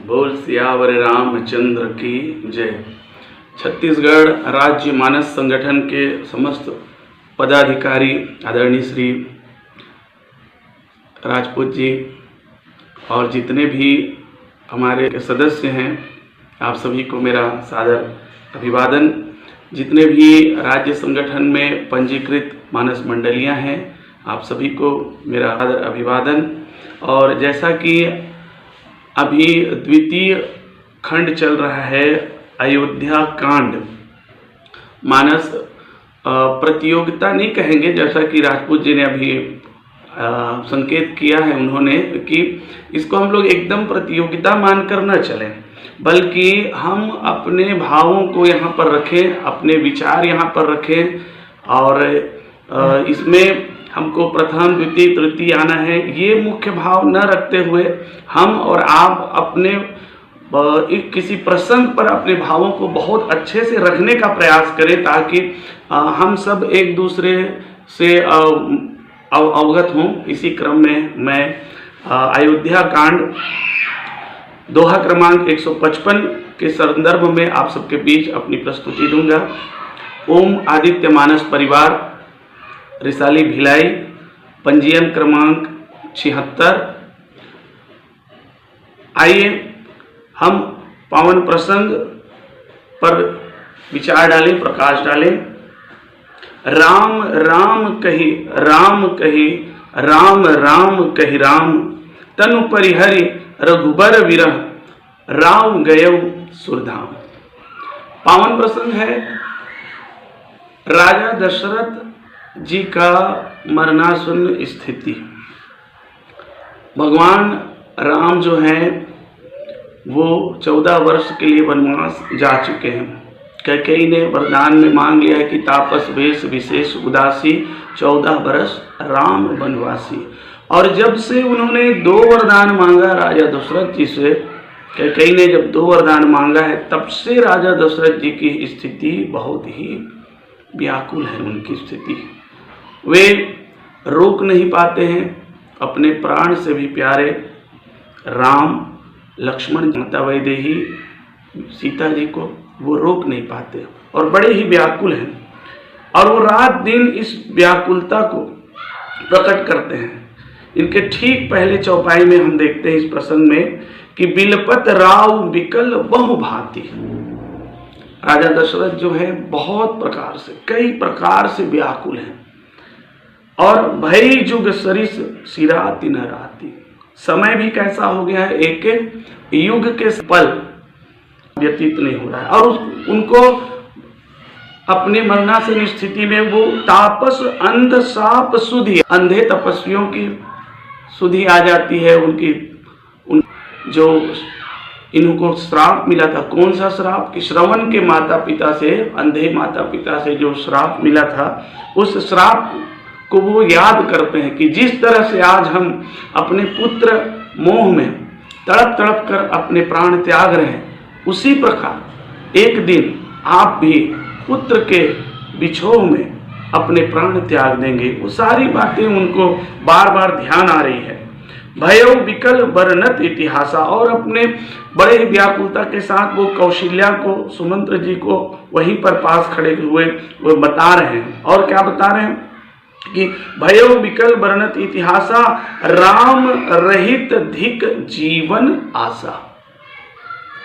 बोल सियावर रामचंद्र की जय। छत्तीसगढ़ राज्य मानस संगठन के समस्त पदाधिकारी आदरणीय श्री राजपूत जी और जितने भी हमारे सदस्य हैं, आप सभी को मेरा सादर अभिवादन। जितने भी राज्य संगठन में पंजीकृत मानस मंडलियां हैं, आप सभी को मेरा सादर अभिवादन। और जैसा कि अभी द्वितीय खंड चल रहा है अयोध्या कांड, मानस प्रतियोगिता नहीं कहेंगे, जैसा कि राजपूत जी ने अभी संकेत किया है उन्होंने कि इसको हम लोग एकदम प्रतियोगिता मानकर न चलें, बल्कि हम अपने भावों को यहाँ पर रखें, अपने विचार यहाँ पर रखें और इसमें हमको प्रथम द्वितीय तृतीय आना है, ये मुख्य भाव न रखते हुए हम और आप अपने किसी प्रसंग पर अपने भावों को बहुत अच्छे से रखने का प्रयास करें, ताकि हम सब एक दूसरे से अवगत हों। इसी क्रम में मैं अयोध्या कांड दोहा क्रमांक 155 के संदर्भ में आप सबके बीच अपनी प्रस्तुति दूंगा। ओम आदित्य मानस परिवार, रिसाली भिलाई, पंजीयन क्रमांक 76। आइए हम पावन प्रसंग पर विचार डालें, प्रकाश डालें। राम राम कही राम कही राम राम कही राम, तनु परिहरि रघुबर विरह राम गयौ सुरधाम। पावन प्रसंग है राजा दशरथ जी का मरणासन्न स्थिति। भगवान राम जो हैं वो 14 वर्ष के लिए वनवास जा चुके हैं। कैकेयी ने वरदान में मांग लिया है कि तापस वेश विशेष उदासी, 14 वर्ष राम वनवासी। और जब से उन्होंने 2 वरदान मांगा राजा दशरथ जी से, कैकेयी ने जब 2 वरदान मांगा है, तब से राजा दशरथ जी की स्थिति बहुत ही व्याकुल है। उनकी स्थिति वे रोक नहीं पाते हैं अपने प्राण से भी प्यारे राम, लक्ष्मण, माता वैदेही, सीता जी को वो रोक नहीं पाते और बड़े ही व्याकुल हैं। और वो रात दिन इस व्याकुलता को प्रकट करते हैं। इनके ठीक पहले चौपाई में हम देखते हैं इस प्रसंग में कि बिलपत राव विकल बहु भांति। राजा दशरथ जो है बहुत प्रकार से, कई प्रकार से व्याकुल हैं। और भई जुग सरिस सिराति न राति, समय भी कैसा हो गया है, एक युग के पल व्यतीत नहीं हो रहा है। और उनको अपने मरणासन स्थिति में वो तापस अंध साप सुधि, अंधे तपस्वियों की सुधि आ जाती है उनकी। जो इनको श्राप मिला था, कौन सा श्राप कि श्रवण के माता पिता से, अंधे माता पिता से जो श्राप मिला था, उस श्राप को वो याद करते हैं कि जिस तरह से आज हम अपने पुत्र मोह में तड़प तड़प कर अपने प्राण त्याग रहे हैं, उसी प्रकार एक दिन आप भी पुत्र के बिछोह में अपने प्राण त्याग देंगे। वो सारी बातें उनको बार बार ध्यान आ रही है। भयौ विकल वर्णत इतिहासा, और अपने बड़े ही व्याकुलता के साथ वो कौशल्या को, सुमंत्र जी को वहीं पर पास खड़े हुए वो बता रहे हैं। और क्या बता रहे हैं कि भयौ विकल वर्णत इतिहासा, राम रहित धिक जीवन आशा।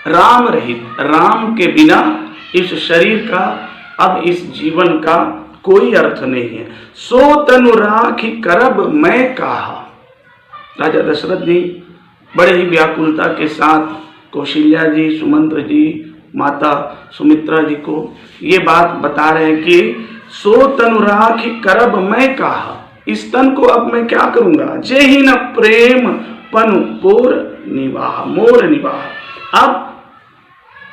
राम रहित, राम के बिना इस शरीर का, अब इस जीवन का कोई अर्थ नहीं है। सो तनु राखी करब मैं कहा। राजा दशरथ जी बड़े ही व्याकुलता के साथ कौशल्या जी, सुमंत्र जी, माता सुमित्रा जी को ये बात बता रहे हैं कि सो तनु राखी करब मैं कहा, इस तन को अब मैं क्या करूंगा। जे ही न प्रेम पनु पोर निवाह मोर निवाह। अब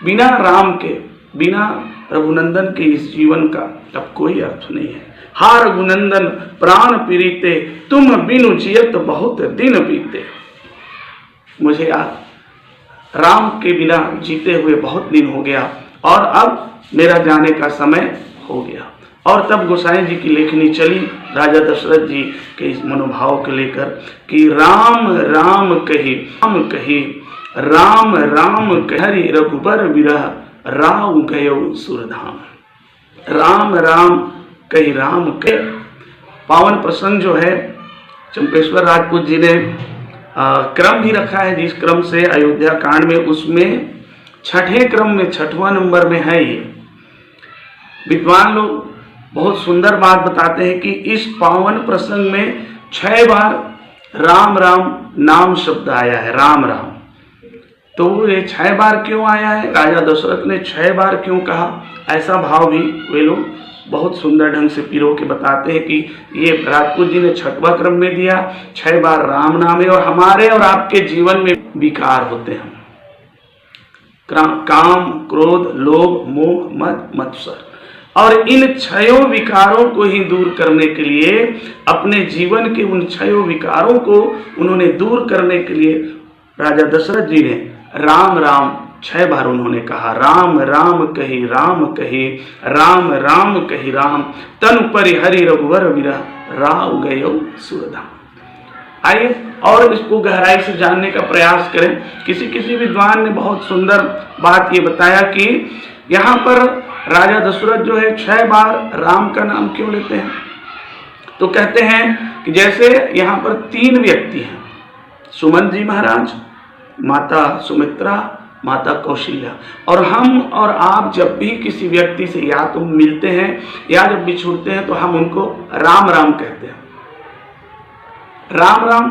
बिना राम के, बिना रघुनंदन के इस जीवन का अब कोई अर्थ नहीं है। हा रघुनंदन प्राण पीड़िते, तुम बिनु जियत बहुत दिन बीते। मुझे आज राम के बिना जीते हुए बहुत दिन हो गया और अब मेरा जाने का समय हो गया। और तब गोसाई जी की लेखनी चली राजा दशरथ जी के इस मनोभाव को लेकर कि राम राम कही राम राम कही रघुबर विरह राव गयो सुरधाम। राम राम कही राम के पावन प्रसंग जो है चंपेश्वर राजपूत जी ने क्रम भी रखा है, जिस क्रम से अयोध्या कांड में उसमें छठे क्रम में 6वां नंबर में है। ये विद्वान लोग बहुत सुंदर बात बताते हैं कि इस पावन प्रसंग में 6 बार राम राम नाम शब्द आया है, राम राम। तो ये 6 बार क्यों आया है, राजा दशरथ ने 6 बार क्यों कहा, ऐसा भाव भी वे लोग बहुत सुंदर ढंग से पिरो के बताते हैं कि ये राजपूत जी ने 6वां क्रम में दिया। 6 बार राम नाम है। और हमारे और आपके जीवन में विकार होते हैं, काम, क्रोध, लोभ, मोह, मद, मत्सर, और इन 6 विकारों को ही दूर करने के लिए, अपने जीवन के उन 6 विकारों को उन्होंने दूर करने के लिए राजा दशरथ जी ने राम राम 6 बार उन्होंने कहा। राम राम कही राम कही राम तनु परिहरि रघुवर विरह राव गयो सुरधाम। आइए और इसको गहराई से जानने का प्रयास करें। किसी विद्वान ने बहुत सुंदर बात ये बताया कि यहाँ पर राजा दशरथ जो है 6 बार राम का नाम क्यों लेते हैं। तो कहते हैं कि जैसे यहाँ पर 3 व्यक्ति हैं, सुमंत जी महाराज, माता सुमित्रा, माता कौशल्या, और हम और आप जब भी किसी व्यक्ति से या तो मिलते हैं या जब बिछुड़ते हैं तो हम उनको राम राम कहते हैं। राम राम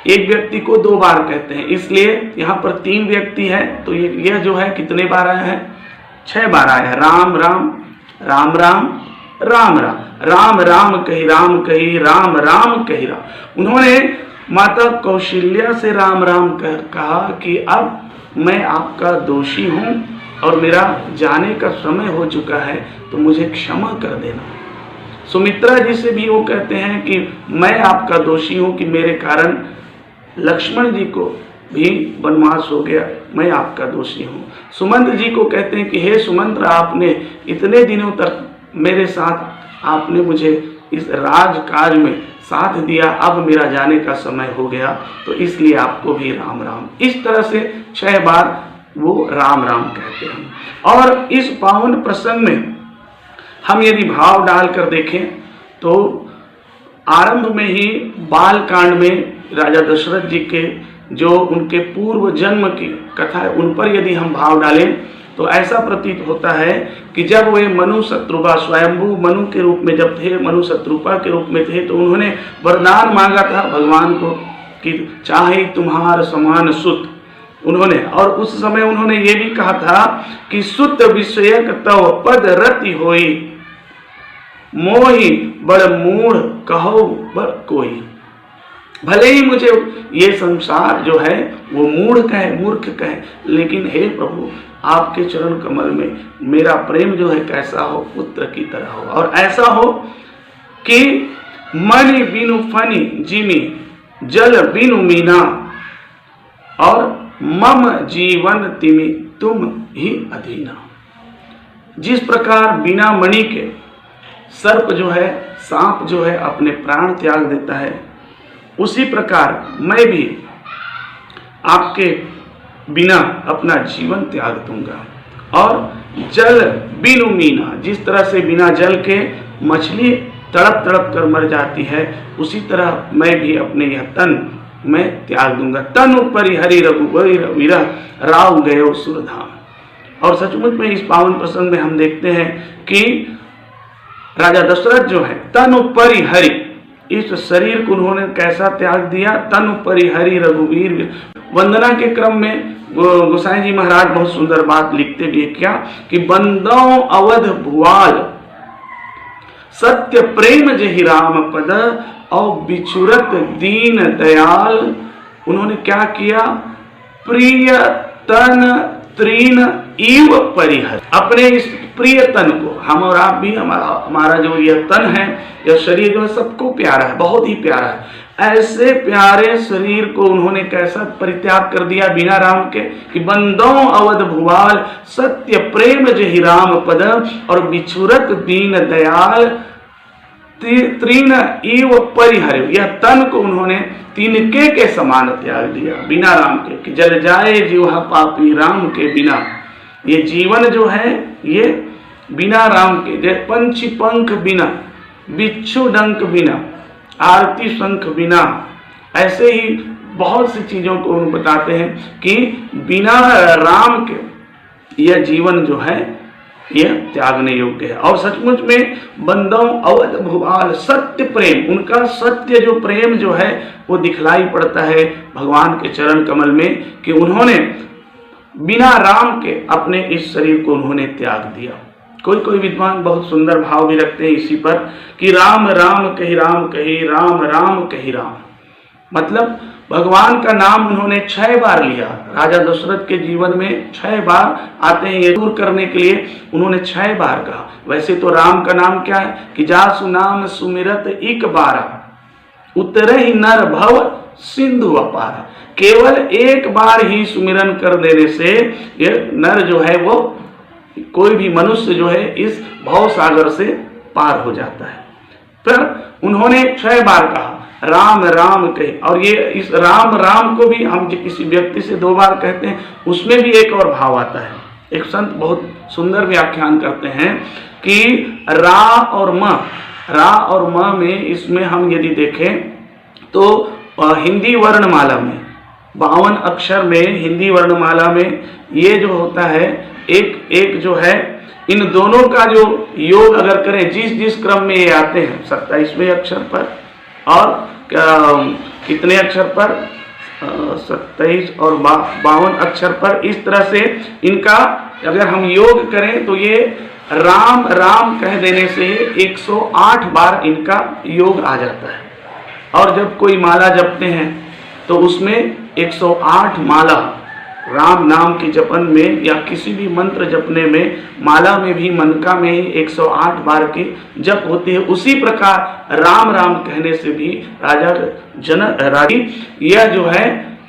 एक व्यक्ति को 2 बार कहते हैं, इसलिए यहाँ पर 3 व्यक्ति है तो यह जो है कितने बार आया है, 6 बार आया है। राम राम राम राम राम राम राम राम कही राम कही राम। उन्होंने माता कौशल्या से राम राम कहा कि अब मैं आपका दोषी हूँ और मेरा जाने का समय हो चुका है, तो मुझे क्षमा कर देना। सुमित्रा जी से भी वो कहते हैं कि मैं आपका दोषी हूँ कि मेरे कारण लक्ष्मण जी को भी वनवास हो गया, मैं आपका दोषी हूँ। सुमंत जी को कहते हैं कि हे सुमंत्र, आपने इतने दिनों तक मेरे साथ, आपने मुझे इस राजकाज में साथ दिया, अब मेरा जाने का समय हो गया, तो इसलिए आपको भी राम राम। इस तरह से 6 बार वो राम राम कहते हैं। और इस पावन प्रसंग में हम यदि भाव डालकर देखें तो आरंभ में ही बाल कांड में राजा दशरथ जी के जो उनके पूर्व जन्म की कथा है उन पर यदि हम भाव डालें तो ऐसा प्रतीत होता है कि जब वे मनु शत्रुपा, स्वयंभू मनु के रूप में जब थे, मनु शत्रुपा के रूप में थे, तो उन्होंने वरदान मांगा था भगवान को कि चाहे तुम्हार समान सुत। उन्होंने, और उस समय उन्होंने ये भी कहा था कि सुत विषयक तव पद रति होई, मोहि बड़ मूढ़ कहो बड़ कोई। भले ही मुझे ये संसार जो है वो मूढ़ कहे, मूर्ख कहे, लेकिन हे प्रभु आपके चरण कमल में मेरा प्रेम जो है कैसा हो, पुत्र की तरह हो, और ऐसा हो कि मणि बिनु फनी जिमी, जल बिनु मीना, और मम जीवन तिमि तुम ही अधीना। जिस प्रकार बिना मणि के सर्प जो है, सांप जो है अपने प्राण त्याग देता है, उसी प्रकार मैं भी आपके बिना अपना जीवन त्याग दूंगा। और जल बिनु मीना, जिस तरह से बिना जल के मछली तड़प तड़प कर मर जाती है, उसी तरह मैं भी अपने यह तन मैं त्याग दूंगा। तनु परिहरि रघुबर विरह राव गयो सुरधाम। और सचमुच में इस पावन प्रसंग में हम देखते हैं कि राजा दशरथ जो है तनु परिहरि, इस शरीर को उन्होंने कैसा त्याग दिया, तनु परिहरि रघुवीर। वंदना के क्रम में गोसाई जी महाराज बहुत सुंदर बात लिखते भी क्या कि बंदो अवध भुआल सत्य प्रेम जहि राम पद और बिछुरत दीन दयाल। उन्होंने क्या किया, प्रिय तन तृण ईव परिहर, अपने इस प्रिय तन को, हम और आप भी, हमारा जो यह तन है, यह शरीर जो है सबको प्यारा है, बहुत ही प्यारा है। ऐसे प्यारे शरीर को उन्होंने कैसा परित्याग कर दिया बिना राम के, कि बंदों अवध भुवाल सत्य प्रेम जहि राम पद, और बिछुरत दीन दयाल तीन ईव परिहर, यह तन को उन्होंने तिनके के समान त्याग दिया बिना राम के, कि जल जाए जीवा पापी राम के बिना। ये जीवन जो है ये बिना राम के, पंछी पंख बिना, बिच्छू डंक बिना, आरती शंख बिना, ऐसे ही बहुत सी चीजों को उन बताते हैं कि बिना राम के यह जीवन जो है यह त्यागने योग्य है। और सचमुच में बंदों अवध भुवाल सत्य प्रेम, उनका सत्य जो प्रेम जो है वो दिखलाई पड़ता है भगवान के चरण कमल में, कि उन्होंने बिना राम के अपने इस शरीर को उन्होंने त्याग दिया। कोई कोई विद्वान बहुत सुंदर भाव भी रखते हैं इसी पर, कि राम राम कही राम कही, राम राम कही राम, मतलब भगवान का नाम उन्होंने 6 बार लिया। राजा दशरथ के जीवन में 6 बार आते हैं ये दूर करने के लिए, उन्होंने 6 बार कहा। वैसे तो राम का नाम क्या है, कि जासु नाम सुमिरत इक बारा, उतरे ही नर भव सिंधु अपारा, केवल एक बार ही सुमिरन कर देने से ये नर जो है वो, कोई भी मनुष्य जो है इस भव सागर से पार हो जाता है। फिर उन्होंने 6 बार कहा राम राम कहे, और ये इस राम राम को भी हम किसी व्यक्ति से 2 बार कहते हैं, उसमें भी एक और भाव आता है। एक संत बहुत सुंदर व्याख्यान करते हैं कि रा और म में, इसमें हम यदि देखें तो हिंदी वर्णमाला में 52 अक्षर में, हिंदी वर्णमाला में ये जो होता है एक जो है, इन दोनों का जो योग अगर करें, जिस क्रम में ये आते हैं 27वें अक्षर पर और कितने अक्षर पर, 27 और 52 अक्षर पर, इस तरह से इनका अगर हम योग करें तो ये राम राम कह देने से 108 बार इनका योग आ जाता है। और जब कोई माला जपते हैं तो उसमें 108 माला राम नाम के जपन में या किसी भी मंत्र जपने में, माला में भी मनका में ही 108 बार की जप होती है। उसी प्रकार राम राम कहने से भी यह जो है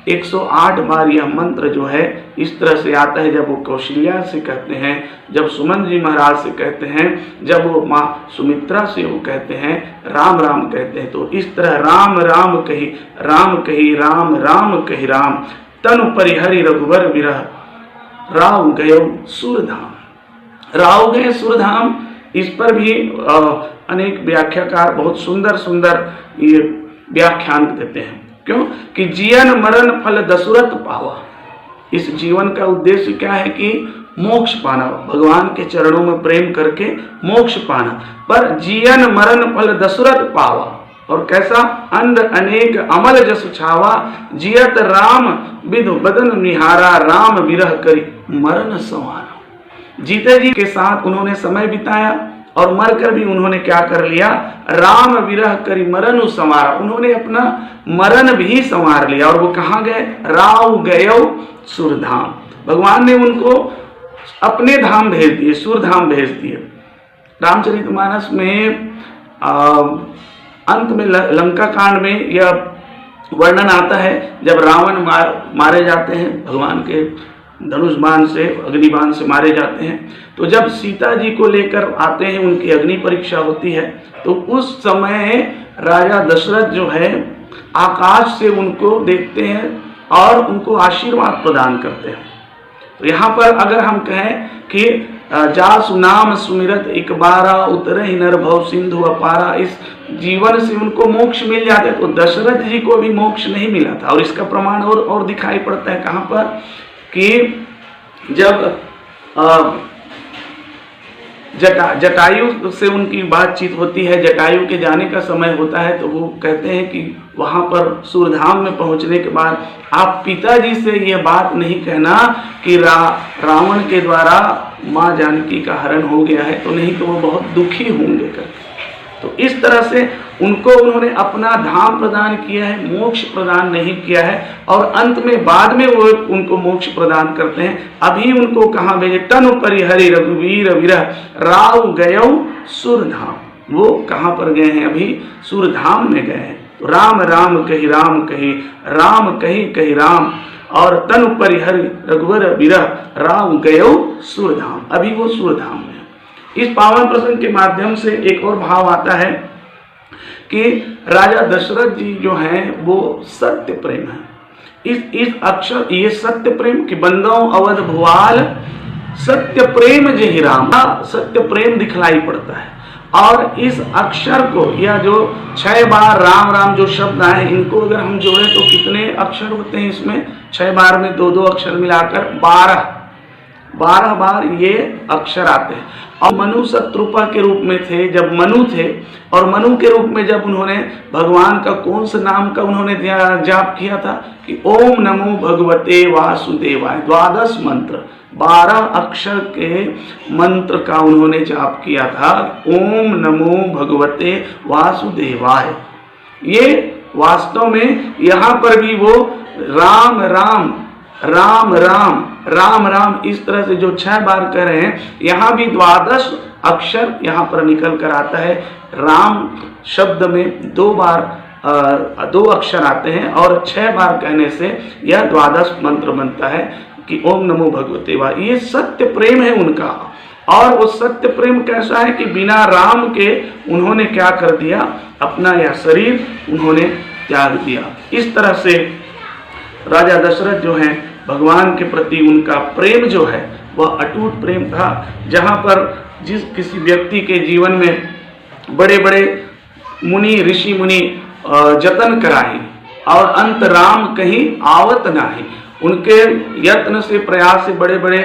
108 बार यह मंत्र जो है इस तरह से आता है। जब वो कौशल्या से कहते हैं, जब सुमन जी महाराज से कहते हैं, जब वो माँ सुमित्रा से वो कहते हैं राम राम कहते हैं, तो इस तरह राम राम कही राम कही, राम राम कही राम, तनु परिहरि रघुवर विरह, राव गयो सुरधाम। राव गए सुरधाम, इस पर भी अनेक व्याख्याकार बहुत सुंदर सुंदर ये व्याख्यान देते हैं। क्यों कि जियन मरण फल दशरथ पावा, इस जीवन का उद्देश्य क्या है कि मोक्ष पाना, भगवान के चरणों में प्रेम करके मोक्ष पाना। पर जियन मरण फल दशरथ पावा, और कैसा, अंध अनेक अमल जस छावा, जियत राम विधु बदन निहारा, राम विरह करी मरण संवारा। जीते जी के साथ उन्होंने समय बिताया और मरकर भी उन्होंने क्या कर लिया, राम विरह करी मरण संवारा, उन्होंने अपना मरण भी संवार लिया। और वो कहाँ गए, राव गयो सुरधाम, भगवान ने उनको अपने धाम भेज दिए, सुरधाम भेज दिए। रामचरितमानस में अंत में लंका कांड में यह वर्णन आता है, जब रावण मारे जाते हैं, भगवान के धनुष बाण से, अग्निबाण से मारे जाते हैं, तो जब सीता जी को लेकर आते हैं, उनकी अग्नि परीक्षा होती है, तो उस समय राजा दशरथ जो है आकाश से उनको देखते हैं और उनको आशीर्वाद प्रदान करते हैं। तो यहाँ पर अगर हम कहें कि जासु नाम सुमिरत एक बारा, उतरे ही नर भव सिंधु अपारा, इस जीवन से उनको मोक्ष मिल जाते, तो दशरथ जी को भी मोक्ष नहीं मिला था। और इसका प्रमाण और दिखाई पड़ता है कहाँ पर, कि जब जटायु से उनकी बातचीत होती है, जटायु के जाने का समय होता है, तो वो कहते हैं कि वहाँ पर सूरधाम में पहुँचने के बाद आप पिताजी से ये बात नहीं कहना कि रावण के द्वारा माँ जानकी का हरण हो गया है, तो नहीं तो वो बहुत दुखी होंगे करके। तो इस तरह से उनको उन्होंने अपना धाम प्रदान किया है, मोक्ष प्रदान नहीं किया है। और अंत में बाद में वो उनको मोक्ष प्रदान करते हैं। अभी उनको कहाँ भेजे? तनु परिहरि रघुवीर विरह राव गयौ सुरधाम। वो कहाँ पर गए हैं? अभी सुरधाम में गए हैं। तो राम राम कही राम कही, राम कही कही राम, और तनु परिहरि रघुवर विरह राव गयौ सुरधाम। अभी वो सुरधाम में। इस पावन प्रसंग के माध्यम से एक और भाव आता है कि राजा दशरथ जी जो हैं वो सत्य प्रेम है। इस अक्षर ये सत्य प्रेम कि बंदों अवध भुआल सत्य प्रेम जहि राम, सत्य प्रेम दिखलाई पड़ता है। और इस अक्षर को, या जो 6 बार राम राम जो शब्द आए, इनको अगर हम जोड़े तो कितने अक्षर होते हैं इसमें? 6 बार में 2-2 अक्षर मिलाकर 12 बार ये अक्षर आते हैं। और मनु शत्रुपा के रूप में थे जब मनु थे, और मनु के रूप में जब उन्होंने भगवान का कौन से नाम का उन्होंने जाप किया था कि ओम नमो भगवते वासुदेवाय। 12 मंत्र, 12 अक्षर के मंत्र का उन्होंने जाप किया था, ओम नमो भगवते वासुदेवाय। ये वास्तव में यहाँ पर भी वो राम राम राम राम राम राम इस तरह से जो 6 बार कह रहे हैं, यहाँ भी 12 अक्षर यहाँ पर निकल कर आता है। राम शब्द में 2 बार 2 अक्षर आते हैं, और 6 बार कहने से यह 12 मंत्र बनता है कि ओम नमो भगवते वासुदेवाय। ये सत्य प्रेम है उनका। और वो सत्य प्रेम कैसा है कि बिना राम के उन्होंने क्या कर दिया? अपना यह शरीर उन्होंने त्याग दिया। इस तरह से राजा दशरथ जो हैं, भगवान के प्रति उनका प्रेम जो है वह अटूट प्रेम था। जहाँ पर जिस किसी व्यक्ति के जीवन में बड़े बड़े मुनि ऋषि मुनि जतन कराई, और अंत राम कहीं आवत नाही। उनके यत्न से, प्रयास से बड़े बड़े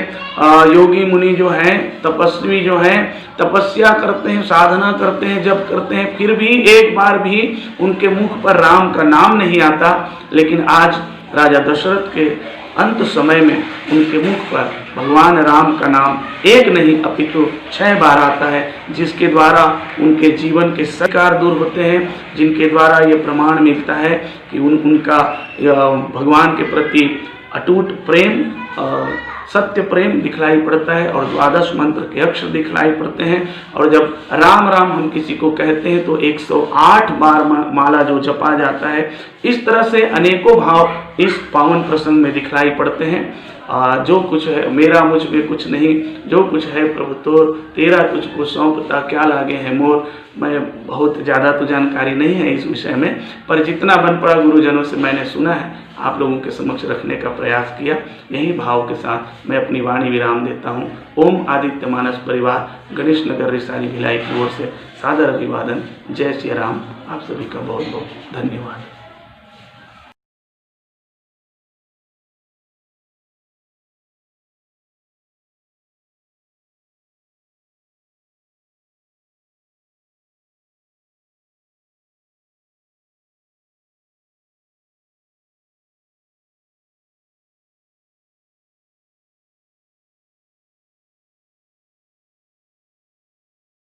योगी मुनि जो हैं, तपस्वी जो हैं, तपस्या करते हैं, साधना करते हैं, जब करते हैं, फिर भी एक बार भी उनके मुख पर राम का नाम नहीं आता। लेकिन आज राजा दशरथ के अंत समय में उनके मुख पर भगवान राम का नाम एक नहीं अपितु 6 बार आता है, जिसके द्वारा उनके जीवन के संस्कार दूर होते हैं, जिनके द्वारा ये प्रमाण मिलता है कि उनका भगवान के प्रति अटूट प्रेम, सत्य प्रेम दिखलाई पड़ता है, और 12 मंत्र के अक्षर दिखलाई पड़ते हैं। और जब राम राम हम किसी को कहते हैं तो 108 बार माला जो जपा जाता है। इस तरह से अनेकों भाव इस पावन प्रसंग में दिखलाई पड़ते हैं। जो कुछ है मेरा मुझ में कुछ नहीं, जो कुछ है प्रभु तो तेरा तुझको सौंपता, क्या लागे है मोर। मैं बहुत ज़्यादा तो जानकारी नहीं है इस विषय में, पर जितना बन पड़ा गुरुजनों से मैंने सुना है, आप लोगों के समक्ष रखने का प्रयास किया। यही भाव के साथ मैं अपनी वाणी विराम देता हूँ। ओम आदित्य मानस परिवार गणेश नगर रिसाली भिलाई की ओर से सादर अभिवादन। जय श्री राम। आप सभी का बहुत बहुत धन्यवाद।